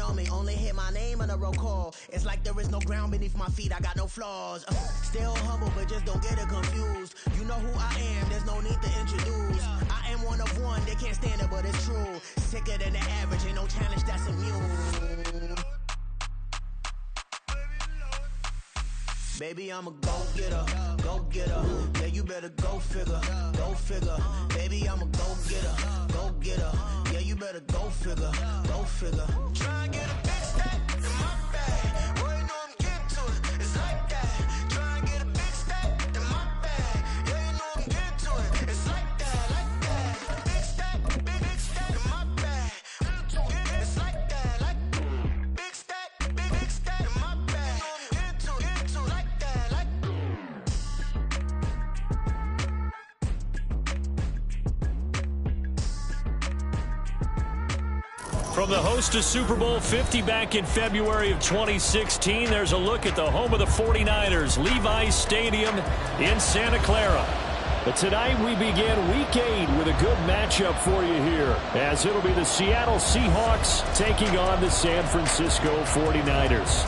know me, only hit my name on a roll call. It's like there is no ground beneath my feet, I got no flaws. Still humble, but just don't get it confused. You know who I am, there's no need to introduce. I am one of one, they can't stand it, but it's true. Sicker than the average, ain't no challenge that's immune. Baby, I'm a go-getter, go-getter. Yeah, you better go figure, go figure. Baby, I'm a go-getter, go-getter. Yeah, you better go figure, go figure. Try and get a big stack in my bag. Boy, you know I'm getting to it, it's like that. Try and get a big stack in my bag. Yeah, you know I'm getting to it, it's like that, like that. Big stack, big stack in my bag. It's like that, like big stack in my bag. Get to it, like that, like. From the host of Super Bowl 50 back in February of 2016, there's a look at the home of the 49ers, Levi's Stadium in Santa Clara. But tonight we begin Week 8 with a good matchup for you here, as it'll be the Seattle Seahawks taking on the San Francisco 49ers.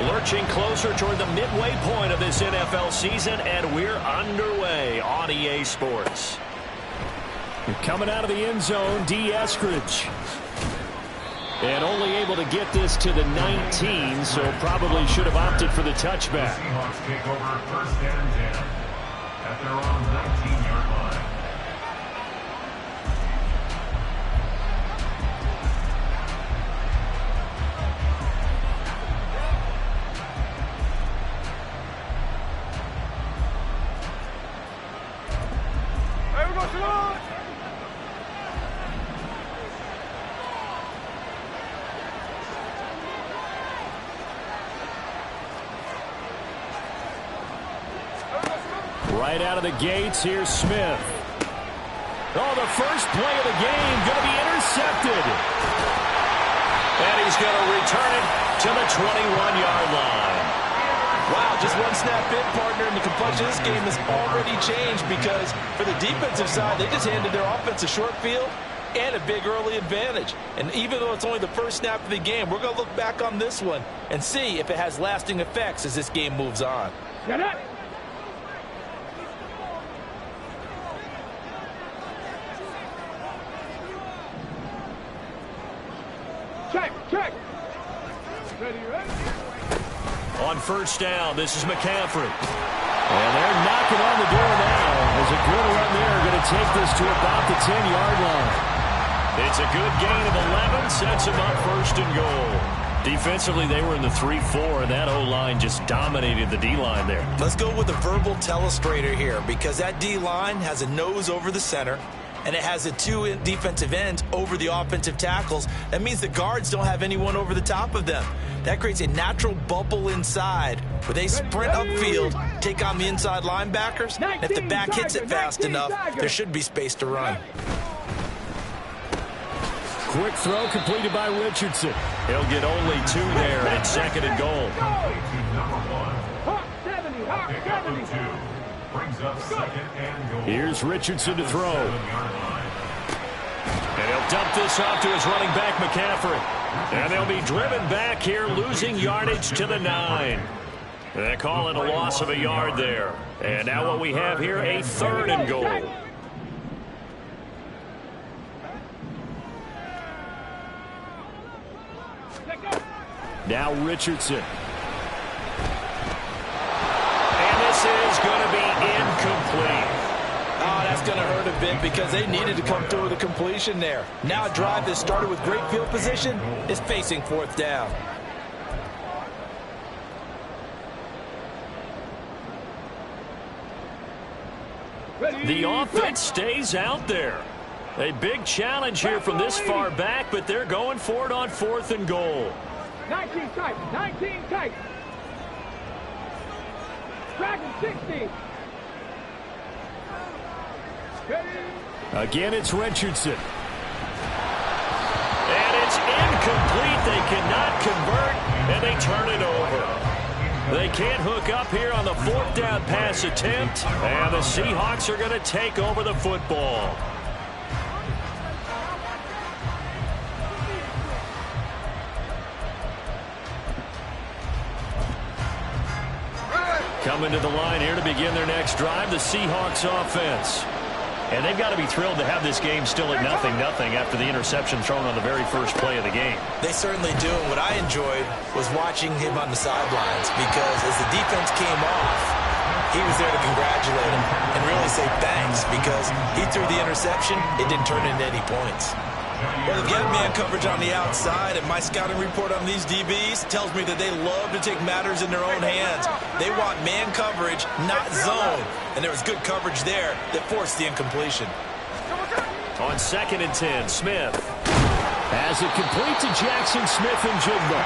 Lurching closer toward the midway point of this NFL season, and we're underway on EA Sports. Coming out of the end zone, D. Eskridge. And only able to get this to the 19, so probably should have opted for the touchback. The Seahawks take over first and 10 at their own 19-yard line. Right out of the gates, here's Smith. Oh, the first play of the game going to be intercepted. And he's going to return it to the 21-yard line. Wow, just one snap in, partner, and the complexion of this game has already changed because for the defensive side, they just handed their offense a short field and a big early advantage. And even though it's only the first snap of the game, we're going to look back on this one and see if it has lasting effects as this game moves on. Get it! Check. Ready. On first down, this is McCaffrey. And they're knocking on the door now. There's a good run there. Going to take this to about the 10-yard line. It's a good gain of 11. Sets him up first and goal. Defensively, they were in the 3-4, and that O-line just dominated the D-line there. Let's go with a verbal telestrator here because that D-line has a nose over the center, and it has the two defensive ends over the offensive tackles. That means the guards don't have anyone over the top of them. That creates a natural bubble inside where they sprint upfield, take on the inside linebackers. And if the back hits it fast enough, there should be space to run. Quick throw completed by Richardson. He'll get only 2 there, and it's second and goal. Here's Richardson to throw. And he'll dump this off to his running back, McCaffrey. And they'll be driven back here, losing yardage to the 9. They call it a loss of a yard there. And now what we have here, a 3rd and goal. Now Richardson. And this is going to be incomplete. Oh, that's going to hurt a bit because they needed to come through with a completion there. Now a drive that started with great field position is facing 4th down. The offense stays out there. A big challenge here from this far back, but they're going for it on 4th and goal. 19 tight. 19 tight. Dragon 60. Ready? Again, it's Richardson. And it's incomplete. They cannot convert, and they turn it over. They can't hook up here on the fourth down pass attempt, and the Seahawks are going to take over the football. Coming to the line here to begin their next drive, the Seahawks offense. And they've got to be thrilled to have this game still at 0-0 after the interception thrown on the very first play of the game. They certainly do. And what I enjoyed was watching him on the sidelines, because as the defense came off, he was there to congratulate him and really say thanks, because he threw the interception. It didn't turn into any points. Well, they've got man coverage on the outside, and my scouting report on these DBs tells me that they love to take matters in their own hands. They want man coverage, not zone. And there was good coverage there that forced the incompletion. On 2nd and 10, Smith has it complete to Jackson Smith-Njigba.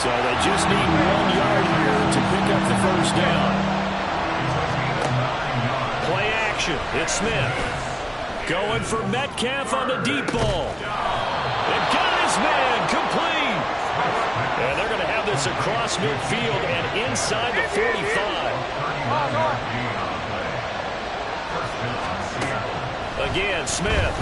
So they just need 1 yard here to pick up the first down. Play action. It's Smith. Going for Metcalf on the deep ball. And got his man complete. And they're going to have this across midfield and inside the 45. Again, Smith.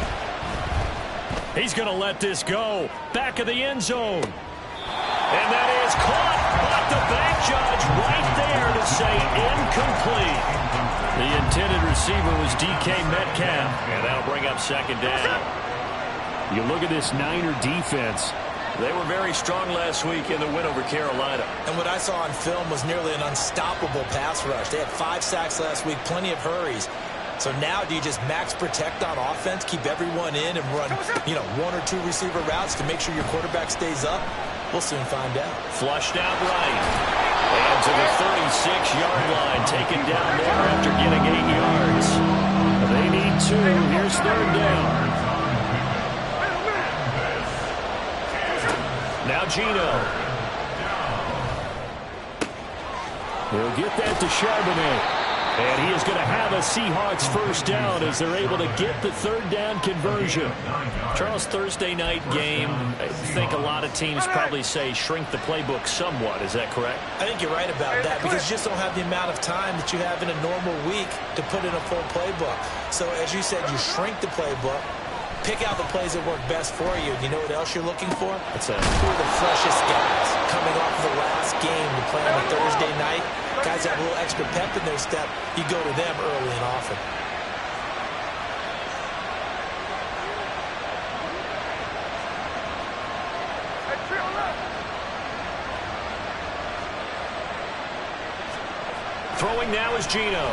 He's going to let this go. Back of the end zone. And that is caught. But the back judge right there to say incomplete. The intended receiver was DK Metcalf, and that'll bring up 2nd down. You look at this Niner defense. They were very strong last week in the win over Carolina. And what I saw on film was nearly an unstoppable pass rush. They had 5 sacks last week, plenty of hurries. So now do you just max protect on offense, keep everyone in, and run, 1 or 2 receiver routes to make sure your quarterback stays up? We'll soon find out. Flushed out right. And to the 36-yard line, taken down there after getting 8 yards. They need 2. Here's 3rd down. Now Geno. He'll get that to Charbonnet. And he is going to have a Seahawks first down as they're able to get the 3rd down conversion. Charles, Thursday night game, I think a lot of teams probably say shrink the playbook somewhat. Is that correct? I think you're right about that, because you just don't have the amount of time that you have in a normal week to put in a full playbook. So as you said, you shrink the playbook, pick out the plays that work best for you. You know what else you're looking for? What's that? Who are the freshest guys coming off the last game to play on a Thursday night? Guys have a little extra pep in their step. You go to them early and often. Throwing now is Geno.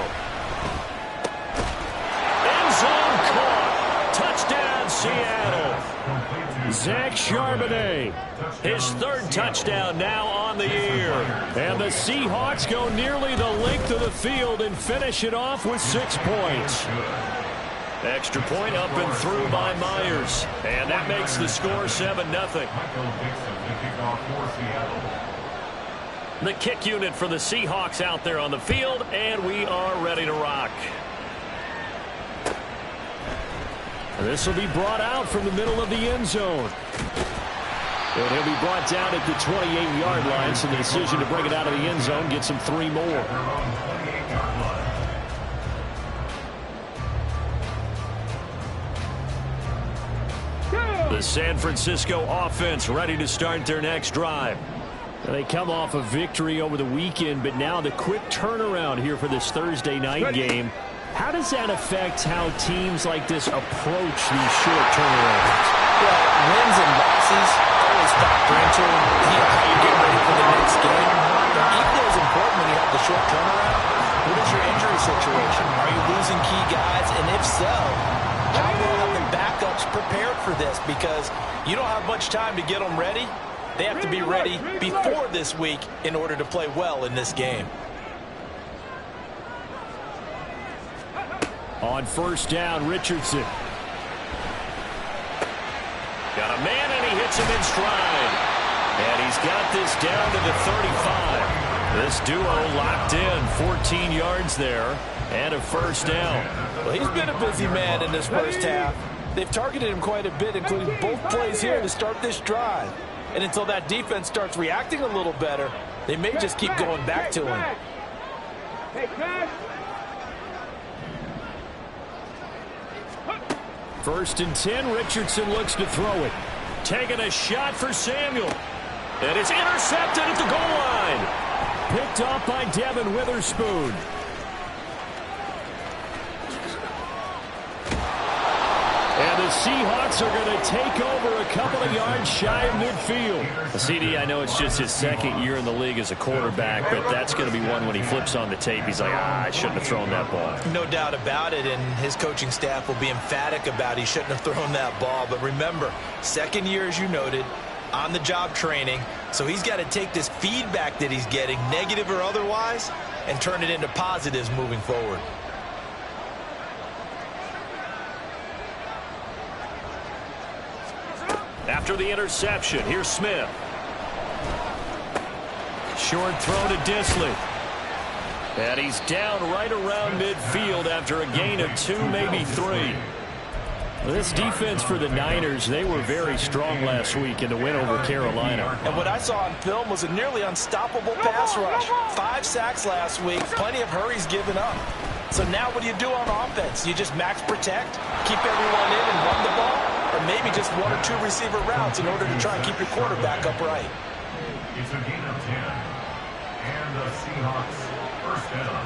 End zone caught. Touchdown, Seattle. Zach Charbonnet, his 3rd touchdown now on the year. And the Seahawks go nearly the length of the field and finish it off with 6 points. Extra point up and through by Myers. And that makes the score 7-0. The kick unit for the Seahawks out there on the field, and we are ready to rock. This will be brought out from the middle of the end zone. And he'll be brought down at the 28-yard line, so the decision to bring it out of the end zone gets him 3 more. The San Francisco offense ready to start their next drive. They come off a victory over the weekend, but now the quick turnaround here for this Thursday night game. How does that affect how teams like this approach these short turnarounds? Well, wins and losses always factor into how you get ready for the next game. Equally as important when you have the short turnaround, what is your injury situation? Are you losing key guys? And if so, how well have the backups prepared for this? Because you don't have much time to get them ready. They have to be ready before this week in order to play well in this game. On 1st down, Richardson. Got a man, and he hits him in stride. And he's got this down to the 35. This duo locked in, 14 yards there, and a first down. Well, he's been a busy man in this first half. They've targeted him quite a bit, including both plays here to start this drive. And until that defense starts reacting a little better, they may just keep going back to him. First and 10, Richardson looks to throw it. Taking a shot for Samuel. And it's intercepted at the goal line. Picked off by Devin Witherspoon. And the Seahawks are going to take over a couple of yards shy of midfield. CD, I know it's just his second year in the league as a quarterback, but that's going to be one when he flips on the tape. He's like, I shouldn't have thrown that ball. No doubt about it, and his coaching staff will be emphatic about he shouldn't have thrown that ball. But remember, second year, as you noted, on-the-job training, so he's got to take this feedback that he's getting, negative or otherwise, and turn it into positives moving forward. After the interception, here's Smith. Short throw to Disley. And he's down right around midfield after a gain of 2, maybe 3. This defense for the Niners, they were very strong last week in the win over Carolina. And what I saw on film was a nearly unstoppable pass rush. 5 sacks last week, plenty of hurries given up. So now what do you do on offense? You just max protect, keep everyone in and run the ball? Or maybe just 1 or 2 receiver routes in order to try and keep your quarterback upright. It's a gain of 10. And the Seahawks first down.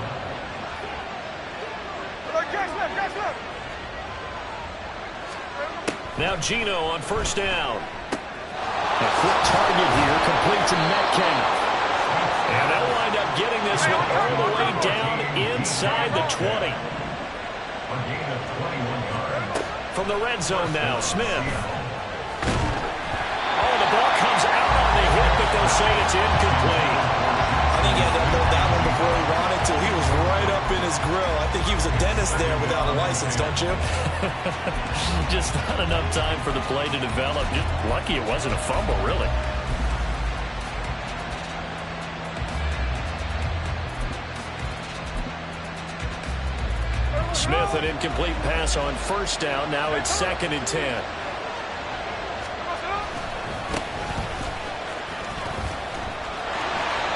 Now Geno on first down. A quick target here, complete to Metcalf. And they'll wind up getting this one all the way down inside the 20. A gain of 21 yards. From the red zone now, Smith. Oh, the ball comes out on the hit, but they'll say it's incomplete. I think he had to unload that one before he wanted to. He was right up in his grill. I think he was a dentist there without a license, don't you? Just not enough time for the play to develop. Just lucky it wasn't a fumble, really. Smith, an incomplete pass on first down. Now it's 2nd and 10.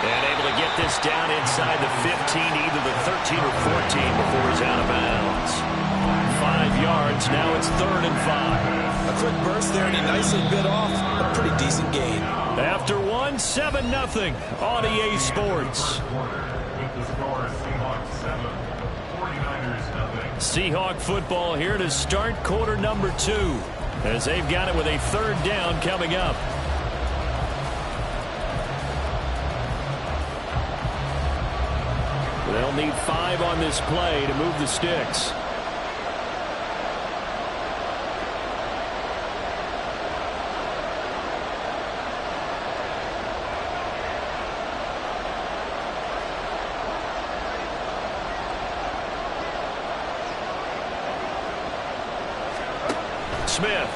And able to get this down inside the 15, either the 13 or 14 before he's out of bounds. 5 yards. Now it's 3rd and 5. A quick burst there, and he nicely bit off a pretty decent gain. After 1, 7-0 on EA Sports. With the score, Seahawks 7, 49ers nothing. Seahawk football here to start quarter number 2, as they've got it with a 3rd down coming up. They'll need 5 on this play to move the sticks. Smith.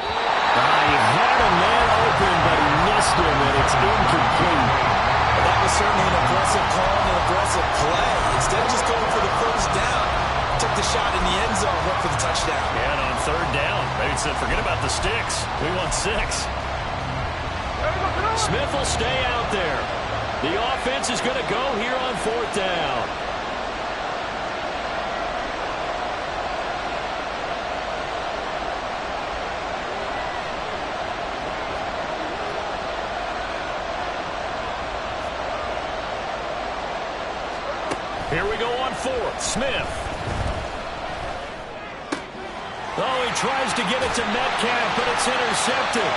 He had a man open, but he missed him, and it's incomplete. Well, that was certainly an aggressive call and an aggressive play. Instead of just going for the first down, took the shot in the end zone, went for the touchdown. Yeah, and on 3rd down, they said, forget about the sticks. We want 6. Smith will stay out there. The offense is going to go here on 4th down. Here we go on 4th. Smith. Oh, he tries to get it to Metcalf, but it's intercepted.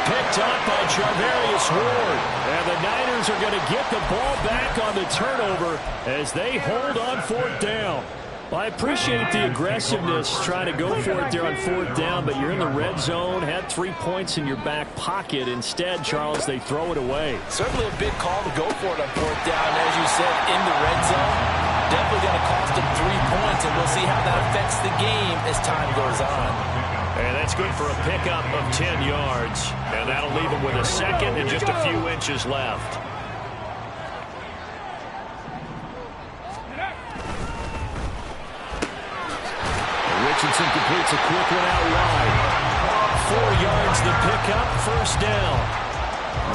Picked up by Charvarius Ward. And the Niners are going to get the ball back on the turnover as they hold on 4th down. Well, I appreciate the aggressiveness trying to go for it there on 4th down, but you're in the red zone, had 3 points in your back pocket. Instead, Charles, they throw it away. Certainly a big call to go for it on 4th down. As you said, in the red zone, definitely going to cost them 3 points, and we'll see how that affects the game as time goes on. And they That's good for a pickup of 10 yards. And that'll leave him with a second and just a few inches left. Richardson completes a quick one out wide. 4 yards the pickup, first down.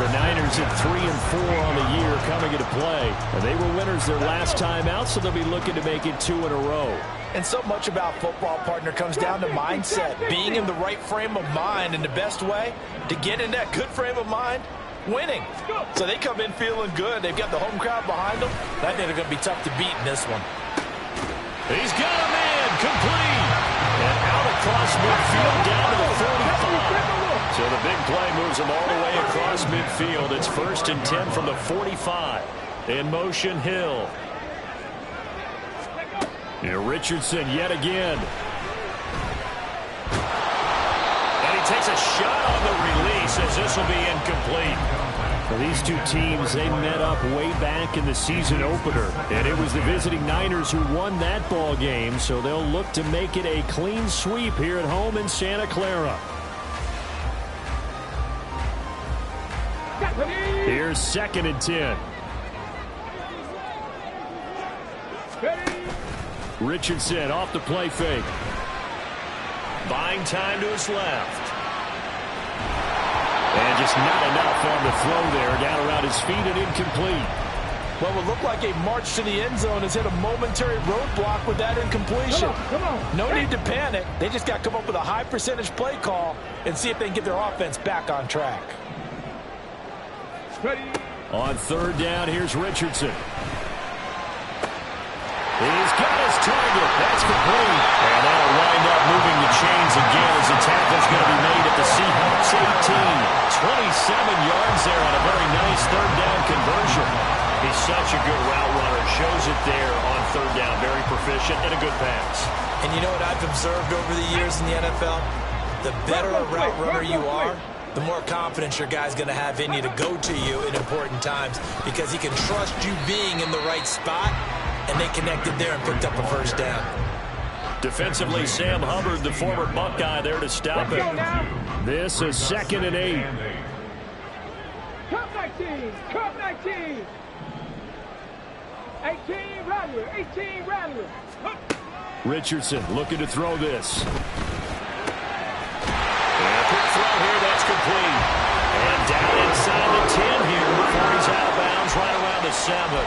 The Niners at 3-4 on the year coming into play. And they were winners their last time out, so they'll be looking to make it 2 in a row. And so much about football, partner, comes down to mindset. Being in the right frame of mind, and the best way to get in that good frame of mind, winning. So they come in feeling good. They've got the home crowd behind them. I think they're going to be tough to beat in this one. He's got a man, complete. And out across midfield down to the 45. So the big play moves him all the way across midfield. It's 1st and 10 from the 45. In motion, Hill. And Richardson yet again. And he takes a shot on the release as this will be incomplete. For these two teams, they met up way back in the season opener. And it was the visiting Niners who won that ball game, so they'll look to make it a clean sweep here at home in Santa Clara. Here's 2nd and 10. Richardson off the play fake. Buying time to his left. And just not enough on the throw there. Down around his feet and incomplete. Well, it looked like a march to the end zone has hit a momentary roadblock with that incompletion. Come on. No need to panic. They just got to come up with a high percentage play call and see if they can get their offense back on track. Ready. On 3rd down, here's Richardson. He's got his target. That's complete. And that'll wind up moving the chains again as the tackle's going to be made at the Seahawks 18. 27 yards there on a very nice 3rd down conversion. He's such a good route runner. Shows it there on 3rd down. Very proficient and a good pass. And you know what I've observed over the years in the NFL? The better a route runner you are, the more confidence your guy's going to have in you to go to you in important times because he can trust you being in the right spot, and they connected there and picked up a 1st down. Defensively, Sam Hubbard, the former Buckeye, there to stop it. This is 2nd and 8. Cup 19. Cup 19. 18 Rattler. 18 Rattler. Richardson looking to throw this. And a quick throw here, that's complete. And down inside the 10 here before he's out of bounds right around the 7.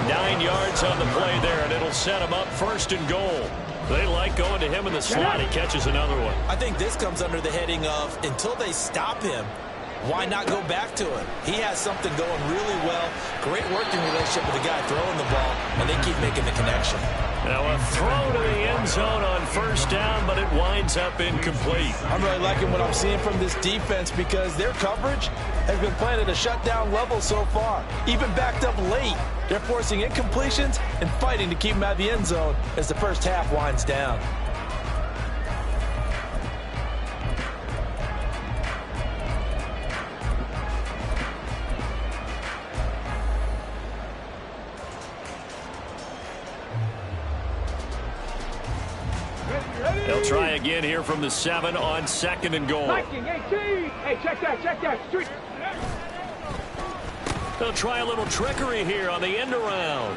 9 yards on the play there, and it'll set him up 1st and goal. They like going to him in the slot. He catches another one. I think this comes under the heading of until they stop him, why not go back to it? He has something going really well. Great working relationship with the guy throwing the ball, and they keep making the connection. Now a throw to the end zone on 1st down, but it winds up incomplete. I'm really liking what I'm seeing from this defense because their coverage has been playing at a shutdown level so far. Even backed up late, they're forcing incompletions and fighting to keep them out of the end zone as the first half winds down. They'll try again here from the 7 on 2nd and goal. Viking 18. Hey, check that. Street. They'll try a little trickery here on the end around.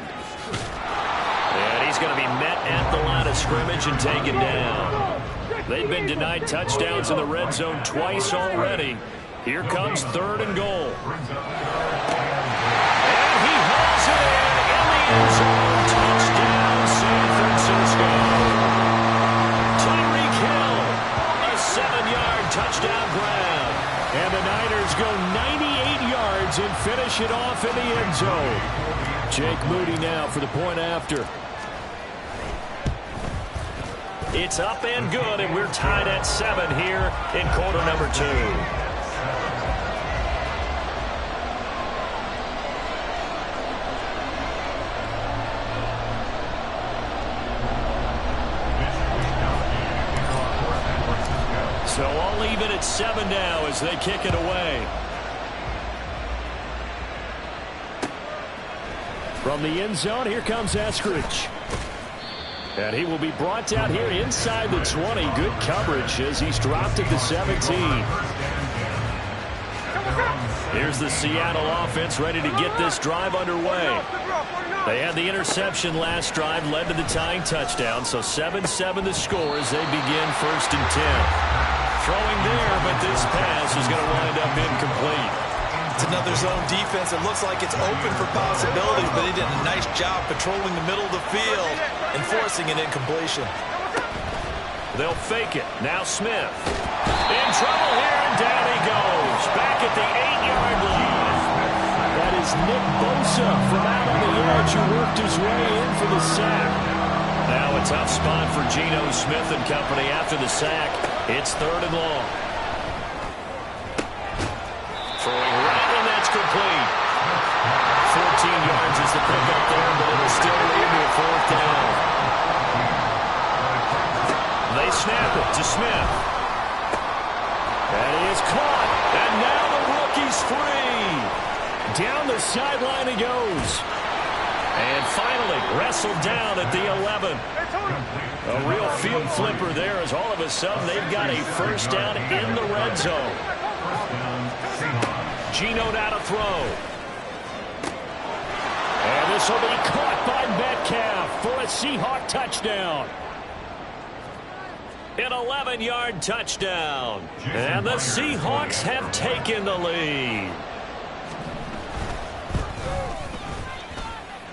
And he's going to be met at the line of scrimmage and taken down. They've been denied touchdowns in the red zone twice already. Here comes 3rd and goal. And he hauls it in the end zone. Touchdown, San Francisco. Tyreek Hill, a 7-yard touchdown grab. And the Niners go 98 yards and finish it off in the end zone. Jake Moody now for the point after. It's up and good, and we're tied at 7 here in quarter number 2. So all even at 7 now as they kick it away. From the end zone, here comes Eskridge. And he will be brought down here inside the 20. Good coverage as he's dropped at the 17. Here's the Seattle offense ready to get this drive underway. They had the interception last drive, led to the tying touchdown. So 7-7 the score as they begin 1st and 10. Throwing there, but this pass is going to wind up incomplete. It's another zone defense. It looks like it's open for possibilities, but they did a nice job patrolling the middle of the field and forcing an incompletion. They'll fake it. Now Smith. In trouble here, and down he goes. Back at the 8-yard line. That is Nick Bosa from out on the edge who worked his way in for the sack. Now a tough spot for Geno Smith and company after the sack. It's 3rd and long. Throwing right, and that's complete. 14 yards is the pickup there, but it'll still lead to a 4th down. They snap it to Smith. And he is caught. And now the rookie's free. Down the sideline he goes. And finally wrestled down at the 11. A real field flipper there as all of a sudden they've got a 1st down in the red zone. Geno now to throw. And this will be caught by Metcalf for a Seahawk touchdown. An 11-yard touchdown. And the Seahawks have taken the lead.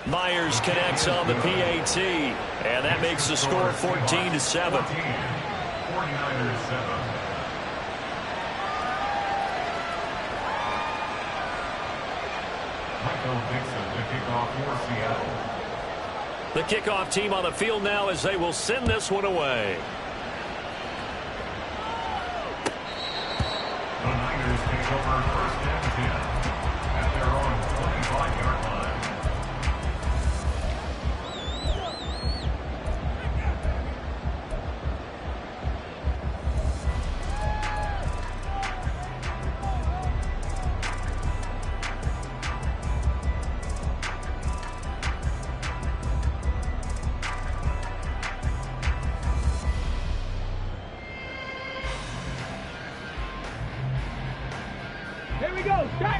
Myers connects on the PAT. And that makes the score 14-7. 49ers 7. Michael Dixon to kick off for Seattle. The kickoff team on the field now as they will send this one away. The Niners take over 1st and 10 at their own 25-yard line.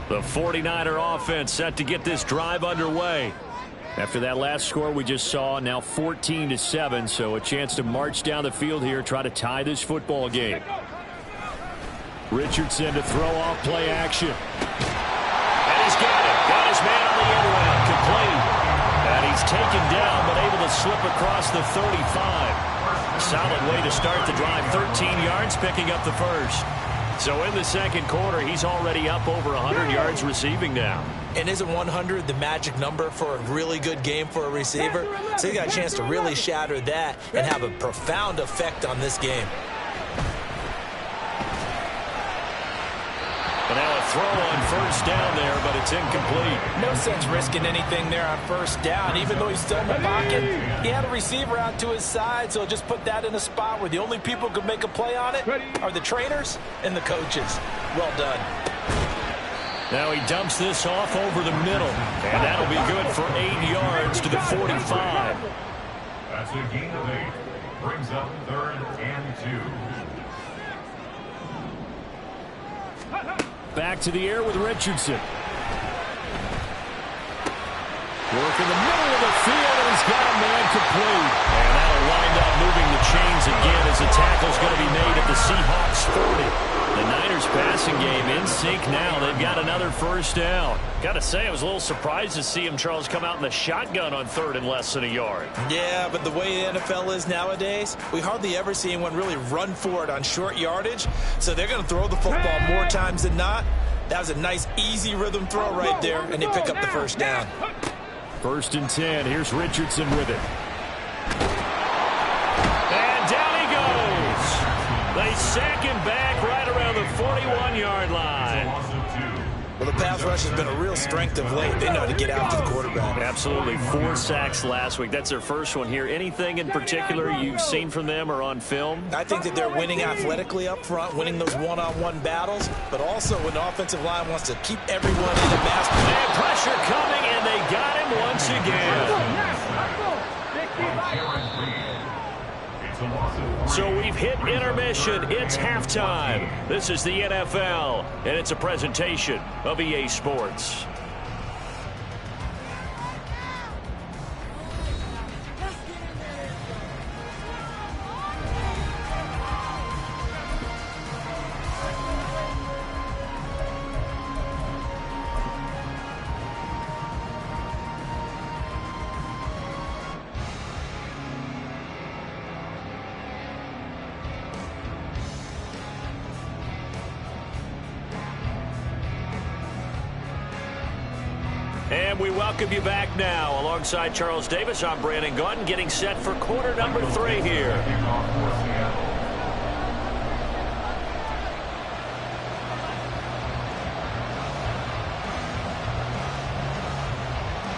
The 49er offense set to get this drive underway. After that last score we just saw, now 14-7, so a chance to march down the field here, try to tie this football game. Richardson to throw off play action. And he's got it. Got his man on the end round. Complete. And he's taken down, but able to slip across the 35. Solid way to start the drive. 13 yards, picking up the 1st. So in the 2nd quarter, he's already up over 100 yards receiving now. And isn't 100 the magic number for a really good game for a receiver? So he got a chance to really shatter that and have a profound effect on this game. But now a throw on 1st down there, but it's incomplete. No sense risking anything there on 1st down. Even though he's still in the pocket, he had a receiver out to his side, so just put that in a spot where the only people who could make a play on it are the trainers and the coaches. Well done. Now he dumps this off over the middle, and that'll be good for 8 yards to the 45. That's a gain of 8. Brings up 3rd and 2. Back to the air with Richardson. Work in the middle of the field, and he's got a man complete. And that'll wind up moving the chains again as the tackle's going to be made at the Seahawks 40. The Niners passing game in sync now. They've got another 1st down. Got to say, I was a little surprised to see him, Charles, come out in the shotgun on 3rd and less than a yard. Yeah, but the way the NFL is nowadays, we hardly ever see anyone really run for it on short yardage. So they're going to throw the football more times than not. That was a nice, easy rhythm throw right there, and they pick up the 1st down. 1st and 10. Here's Richardson with it. And down he goes. They sack him back right around the 41-yard line. Well, the pass rush has been a real strength of late. They know how to get out to the quarterback. Absolutely. 4 sacks last week. That's their first one here. Anything in particular you've seen from them or on film? I think that they're winning athletically up front, winning those one-on-one battles, but also when the offensive line wants to keep everyone in a basket. And pressure coming, and they got him once again. So we've hit intermission. It's halftime. This is the NFL, and it's a presentation of EA Sports. And we welcome you back now. Alongside Charles Davis, I'm Brandon Gaudin, getting set for quarter number 3 here.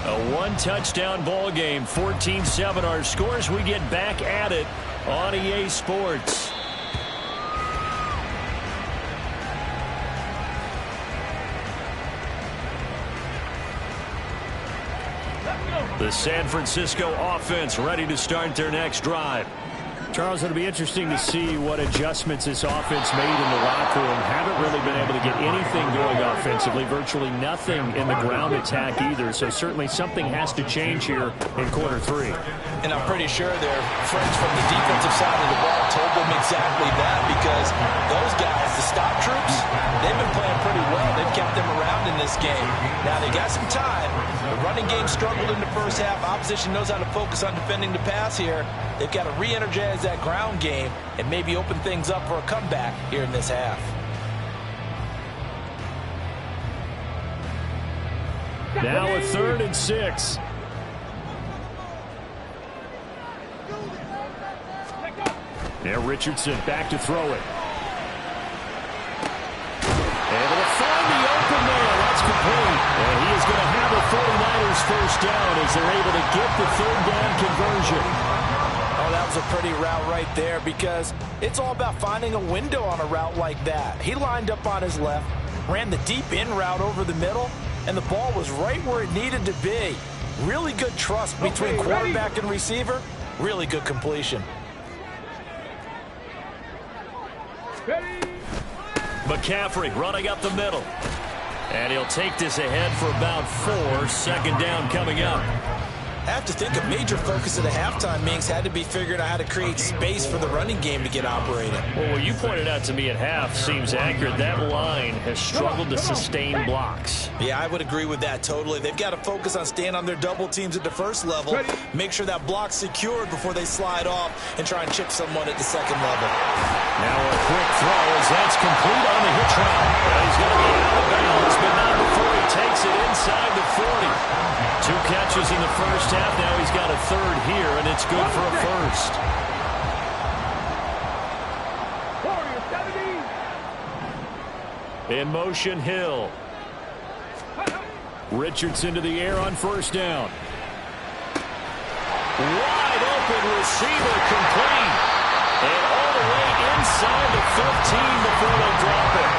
A one-touchdown ball game, 14-7 our scores. We get back at it on EA Sports. The San Francisco offense ready to start their next drive. Charles, it'll be interesting to see what adjustments this offense made in the locker room. Haven't really been able to get anything going offensively. Virtually nothing in the ground attack either. So certainly something has to change here in quarter 3. And I'm pretty sure their friends from the defensive side of the ball told them exactly that, because those guys, the stop troops, they've been playing pretty well. They've kept them around in this game. Now they got some time. The running game struggled in the first half. Opposition knows how to focus on defending the pass here. They've got to re-energize that ground game and maybe open things up for a comeback here in this half. Now a 3rd and 6. Now Richardson back to throw it. Able to find the open man. That's complete. And he is going to have a 49ers first down as they're able to get the 3rd down conversion. Oh, that was a pretty route right there, because it's all about finding a window on a route like that. He lined up on his left, ran the deep in route over the middle, and the ball was right where it needed to be. Really good trust between quarterback and receiver. Really good completion. McCaffrey running up the middle. And he'll take this ahead for about 4. 2nd down coming up. I have to think a major focus of the halftime meetings had to be figuring out how to create space for the running game to get operating. Well, what you pointed out to me at half seems accurate. That line has struggled to sustain blocks. Yeah, I would agree with that totally. They've got to focus on staying on their double teams at the first level, make sure that block's secured before they slide off and try and chip someone at the second level. Now a quick throw as that's complete on the hitch route. He's going to be out of bounds, but not before he takes it inside the 40. 2 catches in the first half. Now he's got a 3rd here, and it's good for a first. In motion, Hill. Richardson to the air on first down. Wide open receiver, complete. And all the way inside the 15 before they drop it.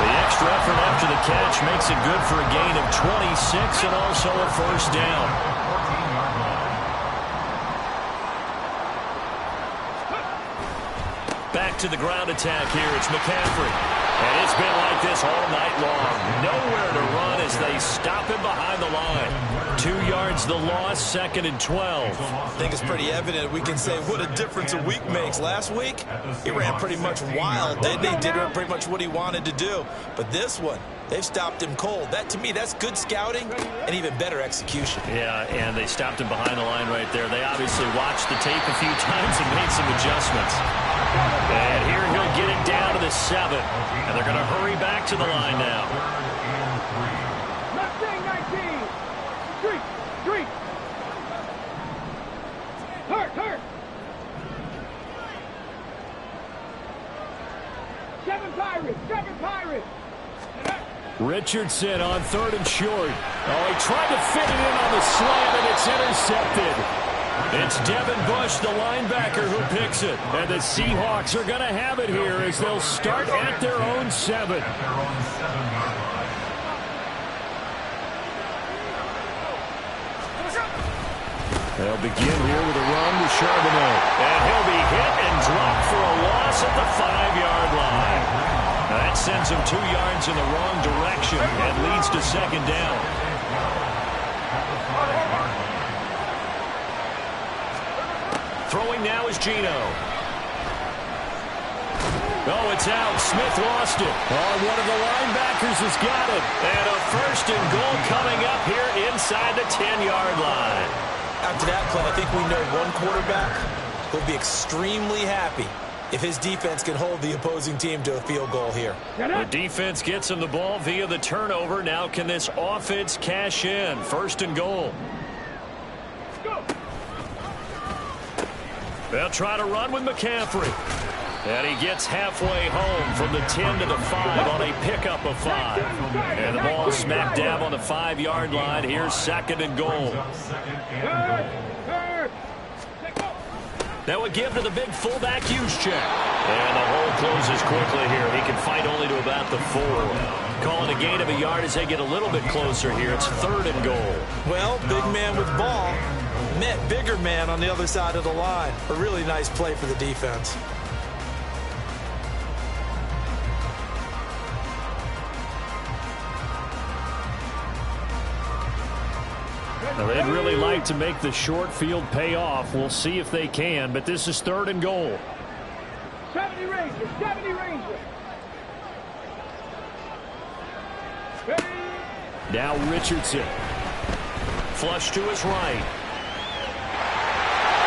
The extra effort after the catch makes it good for a gain of 26 and also a first down. Back to the ground attack here. It's McCaffrey. And it's been like this all night long. Nowhere to run as they stop him behind the line. 2 yards the loss, 2nd and 12. I think it's pretty evident we can say what a difference a week makes. Last week, he ran pretty much wild, didn't he? Did pretty much what he wanted to do. But this one, they've stopped him cold. That, to me, that's good scouting and even better execution. Yeah, and they stopped him behind the line right there. They obviously watched the tape a few times and made some adjustments. And here he'll get it down to the 7. And they're going to hurry back to the line now. 19. Street. Hurt. 7 Pirates. Richardson on 3rd and short. Oh, he tried to fit it in on the slant, and it's intercepted. It's Devin Bush, the linebacker, who picks it. And the Seahawks are going to have it here as they'll start at their own 7. They'll begin here with a run with Charbonnet. And he'll be hit and dropped for a loss at the 5-yard line. Now that sends him 2 yards in the wrong direction and leads to second down. Throwing now is Geno. Oh, it's out. Smith lost it. Oh, one of the linebackers has got it. And a 1st and goal coming up here inside the 10-yard line. After that play, I think we know one quarterback will be extremely happy if his defense can hold the opposing team to a field goal here. The defense gets him the ball via the turnover. Now can this offense cash in? 1st and goal. They'll try to run with McCaffrey. And he gets halfway home from the 10 to the 5 on a pickup of 5. And the ball smack dab on the 5-yard line. Here's 2nd and goal. That would give to the big fullback Juszczyk. And the hole closes quickly here. He can fight only to about the 4. Calling a gain of a yard as they get a little bit closer here. It's 3rd and goal. Well, big man with ball met bigger man on the other side of the line. A really nice play for the defense. Now, they'd really like to make the short field pay off. We'll see if they can, but this is 3rd and goal. 70 Rangers, 70 Rangers. Now Richardson. Flush to his right.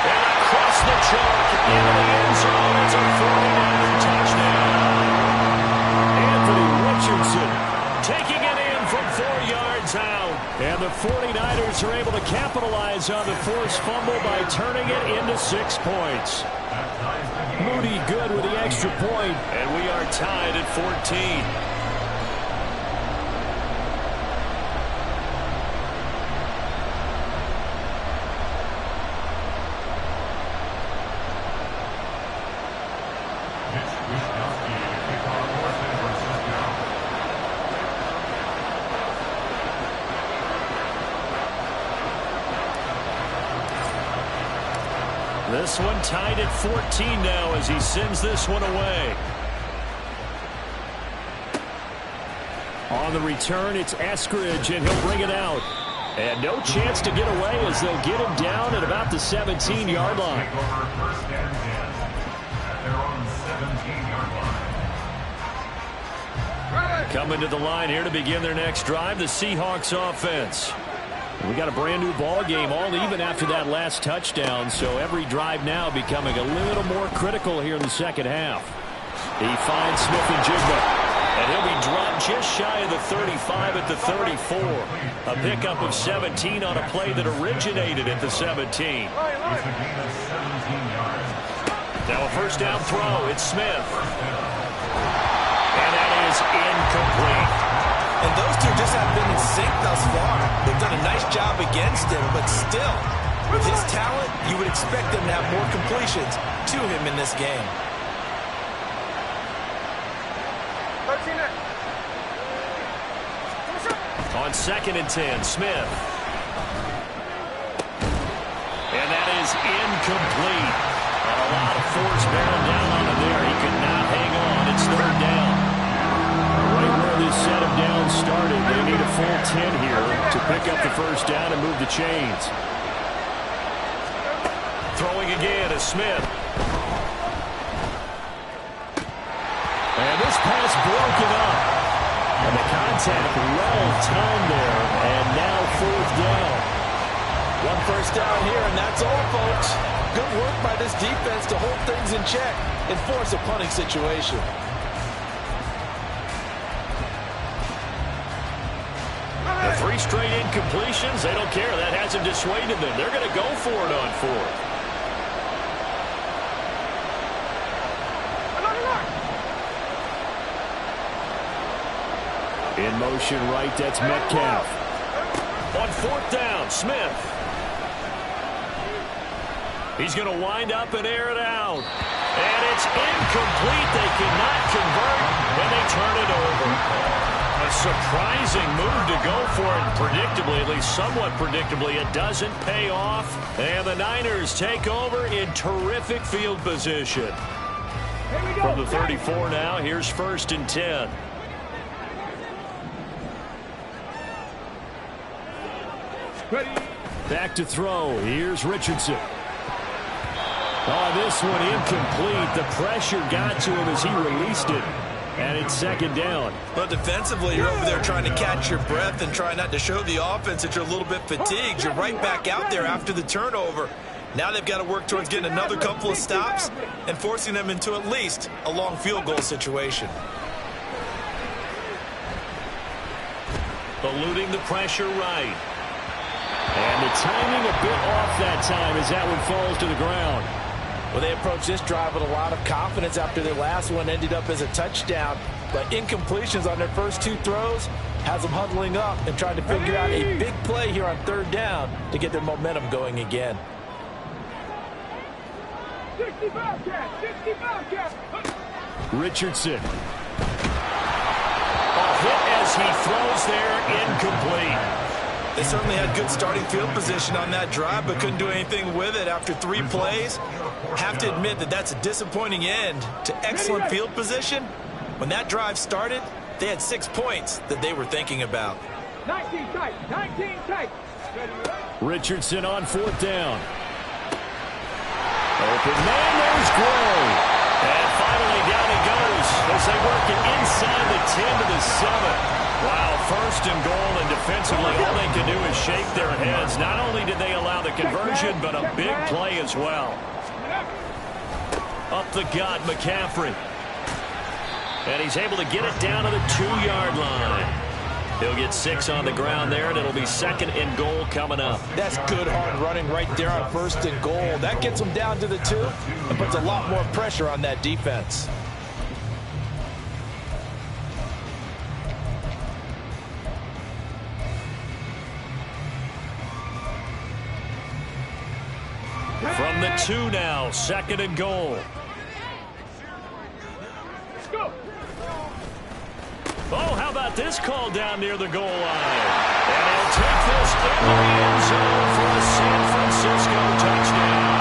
And across the chalk into the end zone. It's a 49er touchdown. Anthony Richardson taking it in from 4 yards out. And the 49ers are able to capitalize on the forced fumble by turning it into 6 points. Moody good with the extra point. And we are tied at 14. This one tied at 14 now as he sends this one away. On the return, it's Eskridge, and he'll bring it out. And no chance to get away as they'll get him down at about the 17-yard line. First and 10 at their own 17-yard line. Coming to the line here to begin their next drive, the Seahawks offense. We got a brand new ball game, all even after that last touchdown, so every drive now becoming a little more critical here in the second half. He finds Smith-Njigba, and he'll be dropped just shy of the 35 at the 34. A pickup of 17 on a play that originated at the 17. It's a gain of 17 yards. Now a first down throw, it's Smith. And that is incomplete. And those two just have been in sync thus far. They've done a nice job against him, but still, with his talent, you would expect them to have more completions to him in this game. On 2nd and 10, Smith. And that is incomplete. And a lot of force bearing down on him there. He could not hang on. It's 3rd down. Right where this set of downs started, they need a full 10 here to pick up the first down and move the chains. Throwing again is Smith. And this pass broken up. And the contact well timed there, and now 4th down. 1 first down here, and that's all, folks. Good work by this defense to hold things in check and force a punting situation. The 3 straight incompletions, they don't care. That hasn't dissuaded them. They're going to go for it on 4th. In motion right, that's Metcalf. On 4th down, Smith. He's going to wind up and air it out. And it's incomplete. They cannot convert, and they turn it over. A surprising move to go for it predictably, at least somewhat predictably. It doesn't pay off, and the Niners take over in terrific field position. From the 34 now, here's 1st and 10. Back to throw. Here's Richardson. Oh, this one incomplete. The pressure got to him as he released it. And it's 2nd down. But defensively, you're over there trying to catch your breath and try not to show the offense that you're a little bit fatigued. You're right back out there after the turnover. Now they've got to work towards getting another couple of stops and forcing them into at least a long field goal situation. Eluding the pressure right. And the timing a bit off that time as that one falls to the ground. Well, they approached this drive with a lot of confidence after their last one ended up as a touchdown. But incompletions on their first 2 throws has them huddling up and trying to figure out a big play here on 3rd down to get their momentum going again. 65 cap. Richardson. A hit as he throws there, incomplete. They certainly had good starting field position on that drive, but couldn't do anything with it after 3 plays. Have to admit that that's a disappointing end to excellent field position. When that drive started, they had 6 points that they were thinking about. 19 tight. Richardson on 4th down. Open man, there's Gray. And finally down he goes as they work it inside the 10 to the 7. Wow, 1st and goal, and defensively all they can do is shake their heads. Not only did they allow the conversion, but a big play as well. Up the gut, McCaffrey. And he's able to get it down to the 2-yard line. He'll get 6 on the ground there, and it'll be 2nd and goal coming up. That's good hard running right there on 1st and goal. That gets them down to the 2 and puts a lot more pressure on that defense. From the 2 now, 2nd and goal. Oh, how about this call down near the goal line? And he'll take this in the end zone for a San Francisco touchdown.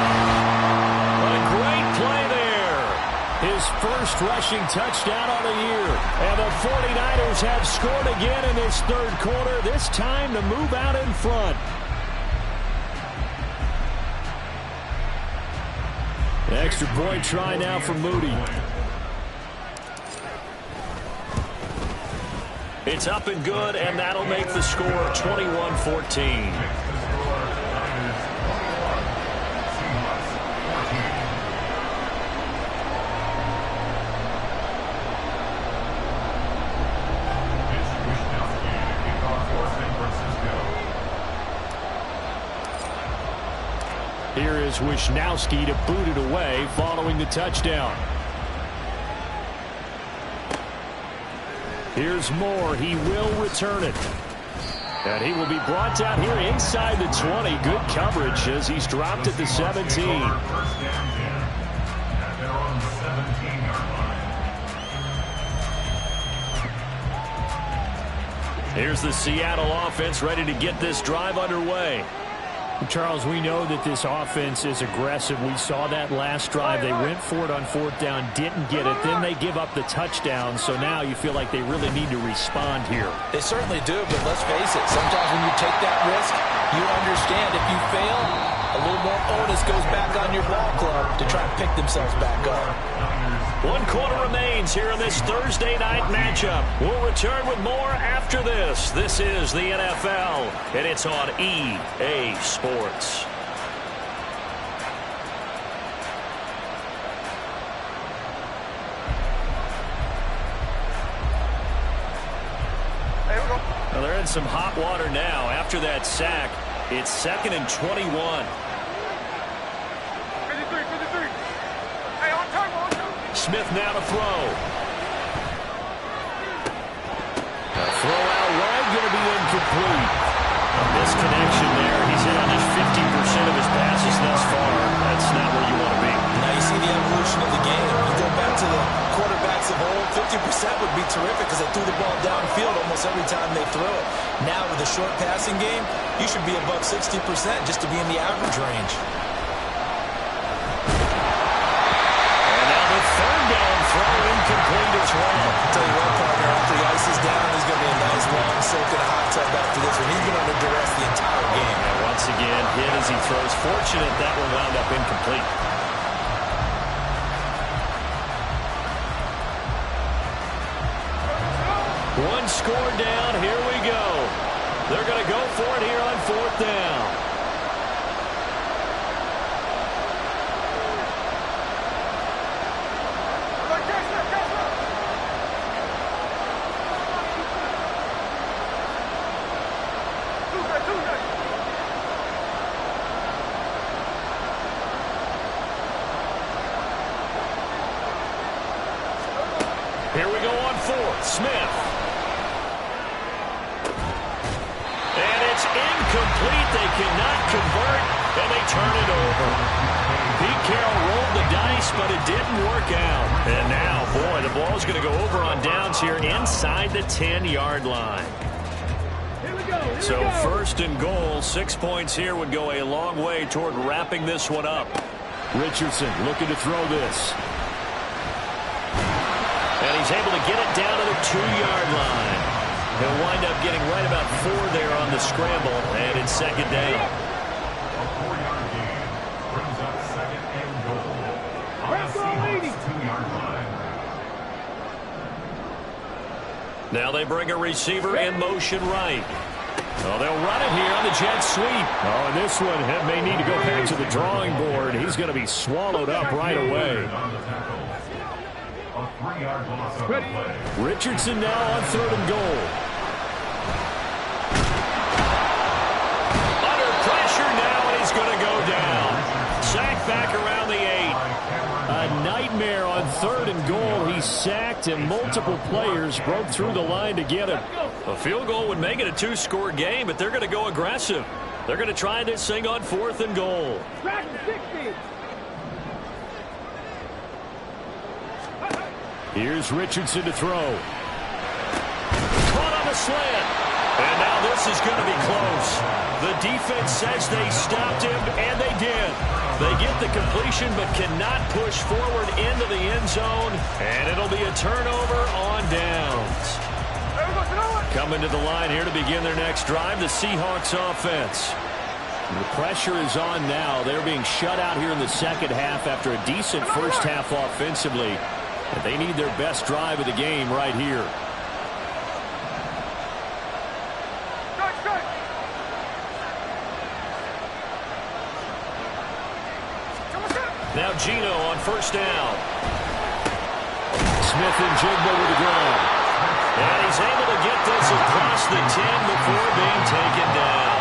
A great play there. His first rushing touchdown on the year. And the 49ers have scored again in this 3rd quarter, this time to move out in front. Extra point try now for Moody. It's up and good, and that'll make the score 21-14. Here is Wishnowsky to boot it away following the touchdown. Here's Moore. He will return it. And he will be brought down here inside the 20. Good coverage as he's dropped at the 17. First down 10 at their own 17-yard line. Here's the Seattle offense ready to get this drive underway. Charles, we know that this offense is aggressive. We saw that last drive. They went for it on 4th down, didn't get it. Then they give up the touchdown. So now you feel like they really need to respond here. They certainly do, but let's face it. Sometimes when you take that risk, you understand if you fail, a little more onus goes back on your ball club to try and pick themselves back up. 1 quarter remains here in this Thursday night matchup. We'll return with more after this. This is the NFL, and it's on EA Sports. Well, they're in some hot water now. After that sack, it's 2nd and 21. Smith now to throw. A throw out wide, going to be incomplete. A misconnection there. He's hit on just 50% of his passes thus far. That's not where you want to be. Now you see the evolution of the game. You go back to the quarterback offensive hold, 50% would be terrific because they threw the ball downfield almost every time they threw it. Now with a short passing game, you should be above 60% just to be in the average range. And now the third down throw incomplete as well. I'll tell you what, partner, after the ice is down, there's going to be a nice long soak in a hot tub after this one. He's been under duress the entire game. And once again, hit as he throws. Fortunate that one wound up incomplete. One score down, here we go. They're going to go for it here on fourth down. Here we go on fourth. Smith. Incomplete. They cannot convert, and they turn it over. Pete Carroll rolled the dice, but it didn't work out. And now, boy, the ball's going to go over on downs here inside the 10-yard line. So first and goal, 6 points here would go a long way toward wrapping this one up. Richardson looking to throw this. And he's able to get it down to the 2-yard line. He'll wind up getting right about 4 there on the scramble, and it's second down. A 4-yard gain brings up second and goal on the Seahawks 2-yard line. Now they bring a receiver in motion right. Oh, they'll run it here on the jet sweep. Oh, and this one may need to go back to the drawing board. He's going to be swallowed up right away. A 3-yard loss on the play. Richardson now on third and goal. Under pressure now, and he's going to go down. Sacked back around the 8. A nightmare on third and goal. He's sacked, and multiple players broke through the line to get him. A field goal would make it a 2-score game, but they're going to go aggressive. They're going to try this thing on fourth and goal. Here's Richardson to throw. Caught on the slant. And now this is going to be close. The defense says they stopped him, and they did. They get the completion but cannot push forward into the end zone, and it'll be a turnover on downs. Coming to the line here to begin their next drive, the Seahawks offense. The pressure is on now. They're being shut out here in the second half after a decent first half offensively. But they need their best drive of the game right here. Now Geno on first down. Smith and Jigba with the ground. And he's able to get this across the 10 before being taken down.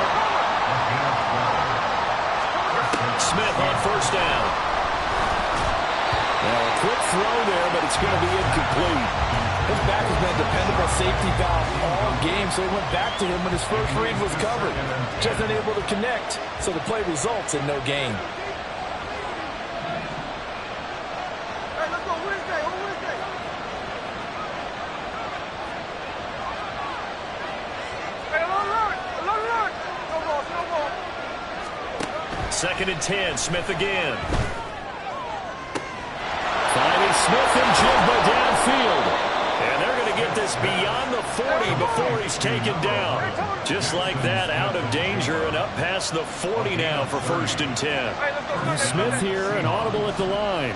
Smith on first down. Now a quick throw there, but it's going to be incomplete. His back has been a dependable safety valve all game, so he went back to him when his first read was covered. Just unable to connect, so the play results in no gain. Second and 10, Smith again. Finding Smith and Jigba downfield. And they're going to get this beyond the 40 before he's taken down. Just like that, out of danger and up past the 40 now for first and 10. Smith here, an audible at the line.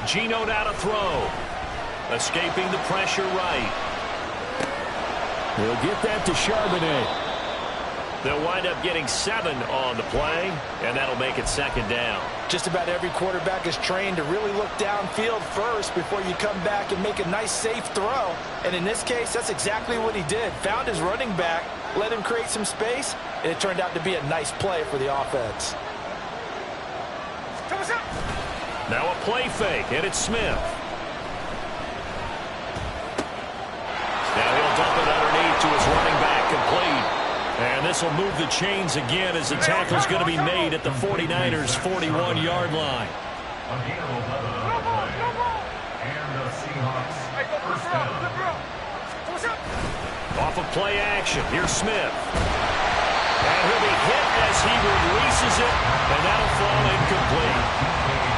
Geno now to throw. Escaping the pressure right. He'll get that to Charbonnet. They'll wind up getting 7 on the play, and that'll make it second down. Just about every quarterback is trained to really look downfield first before you come back and make a nice, safe throw. And in this case, that's exactly what he did. Found his running back, let him create some space, and it turned out to be a nice play for the offense. Now a play fake, and it's Smith. this will move the chains again as the tackle's going to be made at the 49ers' 41-yard line. And the Seahawks first down. Off of play action, here's Smith. And he'll be hit as he releases it, and that'll fall incomplete.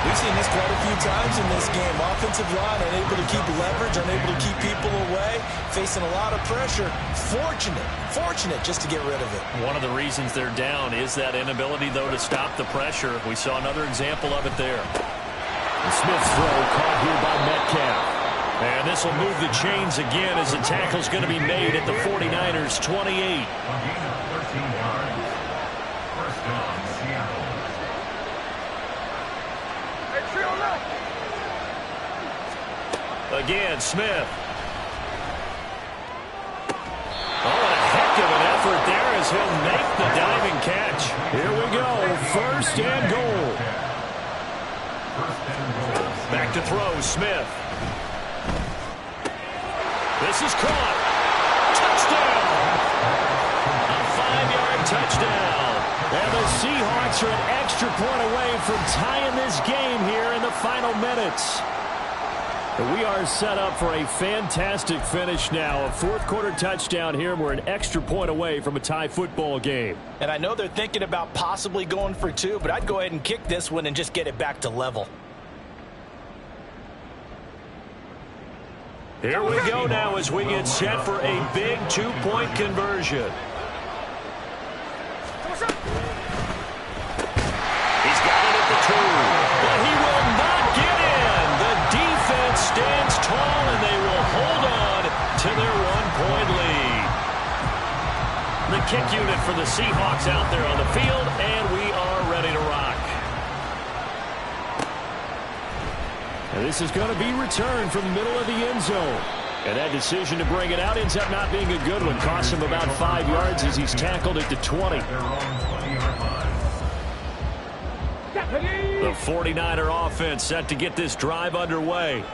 We've seen this quite a few times in this game. Offensive line unable to keep leverage, unable to keep people away, facing a lot of pressure. Fortunate just to get rid of it. One of the reasons they're down is that inability, though, to stop the pressure. We saw another example of it there. The Smith's throw caught here by Metcalf. And this will move the chains again as the tackle's going to be made at the 49ers' 28. A gain of 13 yards. First down, Seattle. Again, Smith. Oh, a heck of an effort there as he'll make the diving catch. Here we go, first and goal. Back to throw, Smith. This is caught. Touchdown! A 5-yard touchdown. And the Seahawks are an extra point away from tying this game here in the final minutes. We are set up for a fantastic finish now. A fourth-quarter touchdown here, and we're an extra point away from a tie football game. And I know they're thinking about possibly going for two, but I'd go ahead and kick this one and just get it back to level. Here we go now as we get set for a big two-point conversion. He's got it at the 2, but he will not get in. The defense stands tall, and they will hold on to their one-point lead. The kick unit for the Seahawks out there on the field, and we are ready to rock. And this is going to be returned from the middle of the end zone. And that decision to bring it out ends up not being a good one. Costs him about 5 yards as he's tackled at the 20. The 49er offense set to get this drive underway.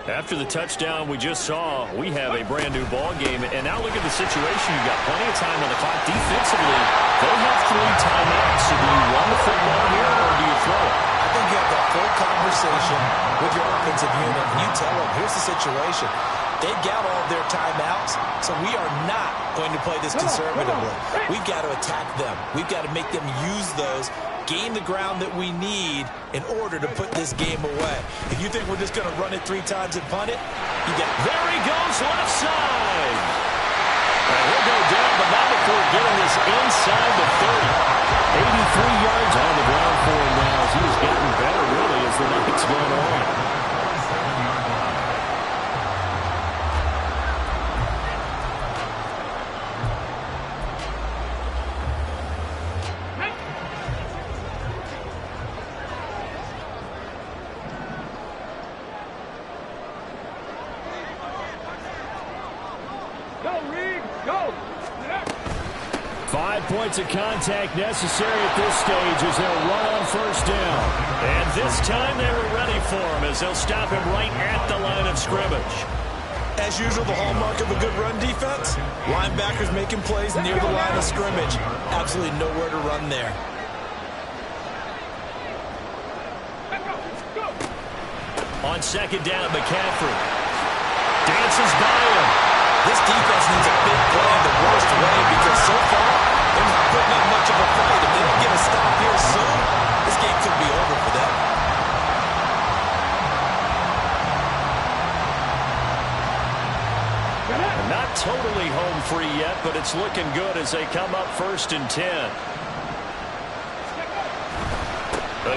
After the touchdown we just saw, we have a brand new ball game. And now look at the situation. You've got plenty of time on the clock. Defensively, they have 3 timeouts. So do you run the football here or do you throw it? I think you have that full conversation with your offensive unit, and you tell them, here's the situation. They've got all of their timeouts, so we are not going to play this conservatively. We've got to attack them. We've got to make them use those, gain the ground that we need in order to put this game away. If you think we're just going to run it 3 times and punt it, you got it. There he goes, left side. And he'll go down, but not before getting this inside the 30. 83 yards on the ground for him now as he's gotten better, really, as the night's going on. Go, Reed, go! 5 points of contact necessary at this stage as they'll run on first down. And this time they were ready for him as they'll stop him right at the line of scrimmage. As usual, the hallmark of a good run defense, linebackers making plays near the line of scrimmage. Absolutely nowhere to run there. On second down, McCaffrey dances by him. This defense needs a big play in the worst way because so far, they're not putting up much of a fight. If they don't get a stop here soon, this game could be over for them. Not totally home free yet, but it's looking good as they come up 1st and 10.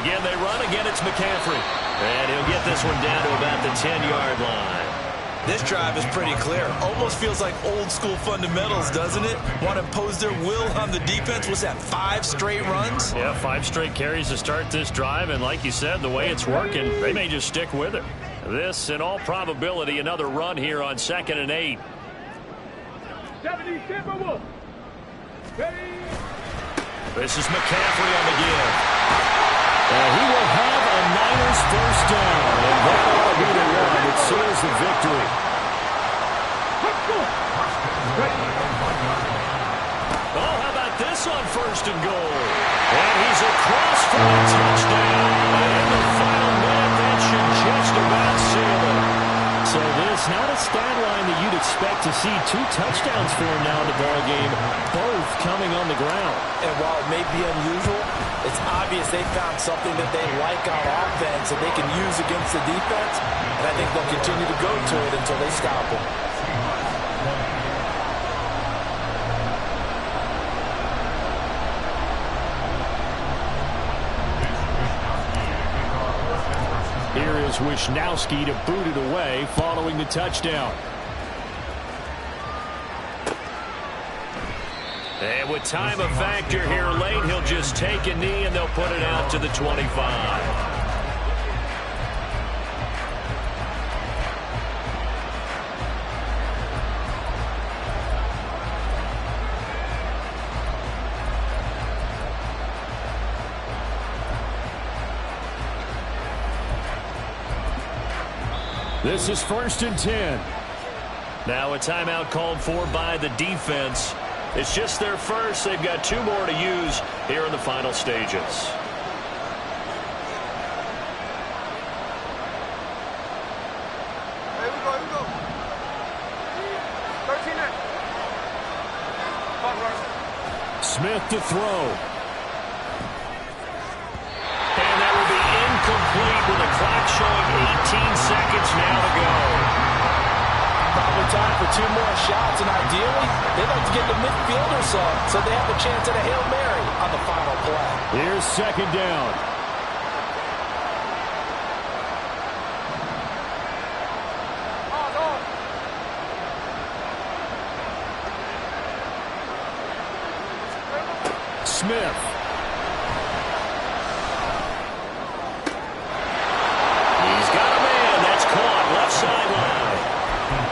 Again, they run. Again, it's McCaffrey. And he'll get this one down to about the 10-yard line. This drive is pretty clear. Almost feels like old school fundamentals, doesn't it? Want to impose their will on the defense. Was that 5 straight runs? Yeah, 5 straight carries to start this drive. And like you said, the way it's working, they may just stick with it. This, in all probability, another run here on 2nd and 8. 70 Timberwolves. Ready? This is McCaffrey on the give. He will have a Niners first down. And that ought to be the one that seals the victory. Oh, how about this on 1st and goal. And he's across for a touchdown. And the final minute, that should just about seal it. So this, not a stat line that you'd expect to see. 2 touchdowns for him now in the ball game, both coming on the ground. And while it may be unusual, it's obvious they found something that they like on offense and they can use against the defense. And I think they'll continue to go to it until they stop them. Here is Wisnowski to boot it away following the touchdown. And with time a factor here late, he'll just take a knee and they'll put it out to the 25. This is 1st and 10. Now a timeout called for by the defense. It's just their first. They've got 2 more to use here in the final stages. Here we go. 13 in. Smith to throw. And that will be incomplete with the clock showing 18 seconds now to go. Probably time for 2 more shots, and ideally, they'd like to get the midfielder so they have a chance at a Hail Mary on the final play. Here's 2nd down. Smith. He's got a man. That's caught. Left sideline.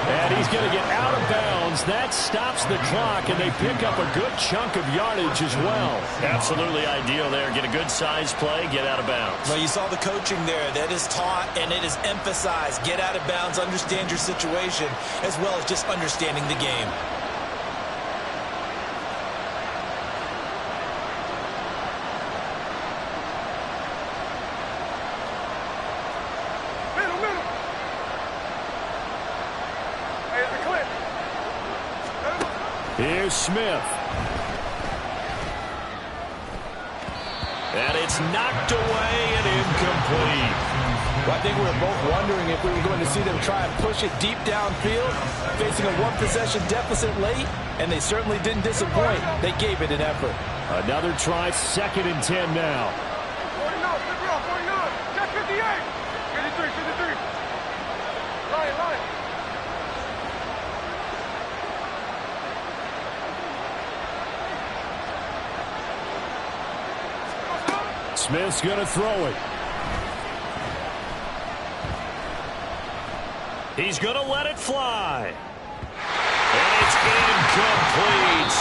And he's going to get out of bounds. That stops the clock, and they pick up a good chunk of yardage as well. Absolutely ideal there. Get a good size play, get out of bounds. Well, you saw the coaching there. That is taught and it is emphasized. Get out of bounds, understand your situation, as well as just understanding the game. Here's Smith. And it's knocked away and incomplete. Well, I think we were both wondering if we were going to see them try and push it deep downfield, facing a 1-possession deficit late, and they certainly didn't disappoint. They gave it an effort. Another try, 2nd and 10 now. 49, check 58. 53. Line. Smith's going to throw it. He's going to let it fly. And it's incomplete.